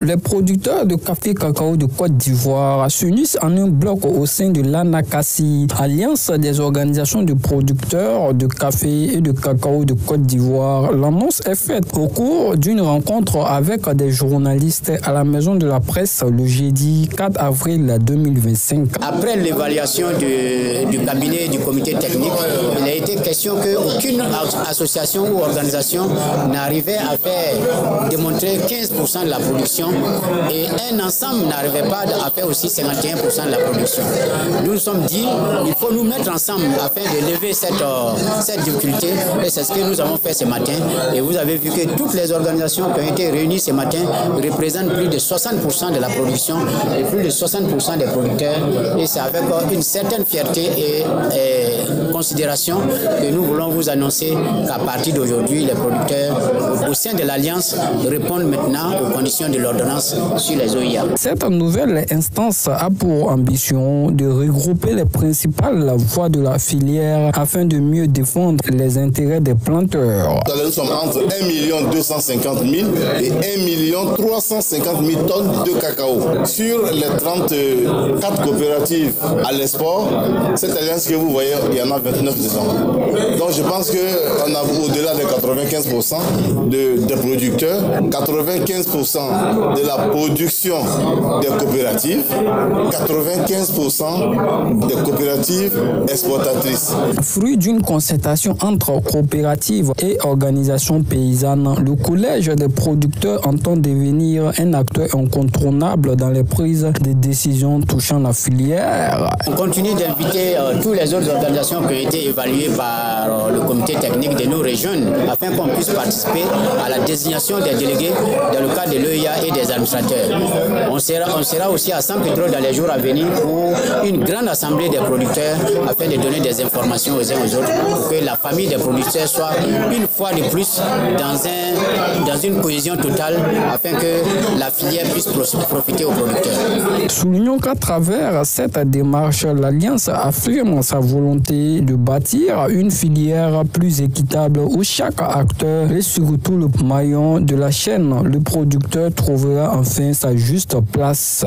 Les producteurs de café cacao de Côte d'Ivoire s'unissent en un bloc au sein de l'ANACACI, Alliance des organisations de producteurs de café et de cacao de Côte d'Ivoire. L'annonce est faite au cours d'une rencontre avec des journalistes à la Maison de la Presse le jeudi 4 avril 2025. Après l'évaluation du cabinet du comité technique, il a été question qu'aucune association ou organisation n'arrivait à faire démontrer 15% de la production et un ensemble n'arrivait pas à faire aussi 51% de la production. Nous nous sommes dit, il faut nous mettre ensemble afin de lever cette difficulté et c'est ce que nous avons fait ce matin. Et vous avez vu que toutes les organisations qui ont été réunies ce matin représentent plus de 60% de la production et plus de 60% des producteurs. Et c'est avec une certaine fierté et considération que nous voulons vous annoncer qu'à partir d'aujourd'hui, les producteurs au sein de l'Alliance répondent maintenant aux conditions de l'ordonnance sur les OIA. Cette nouvelle instance a pour ambition de regrouper les principales voix de la filière afin de mieux défendre les intérêts des planteurs. Nous sommes entre 1 250 000 et 1 350 000 tonnes de cacao. Sur les 34 coopératives à l'export, cette alliance que vous voyez, il y en a 29 dedans. Donc je pense qu'on a au-delà de 95% des producteurs, 95% de la production des coopératives, 95% des coopératives exportatrices. Fruit d'une concertation entre coopératives et organisations paysannes, le Collège des producteurs entend devenir un acteur incontournable dans les prises de décisions touchant la filière. On continue d'inviter toutes les autres organisations qui ont été évaluées par le comité technique de nos régions afin qu'on puisse participer à la désignation des délégués dans le cadre de l'EIA et des administrateurs. On sera aussi à Saint-Pétro dans les jours à venir pour une grande assemblée des producteurs afin de donner des informations aux uns aux autres pour que la famille des producteurs soit une fois de plus dans une cohésion totale afin que la filière puisse profiter aux producteurs. Soulignons qu'à travers cette démarche, l'Alliance affirme sa volonté de bâtir une filière plus équitable où chaque acteur et surtout le maillon de la chaîne, le producteur, trouvera enfin sa juste place.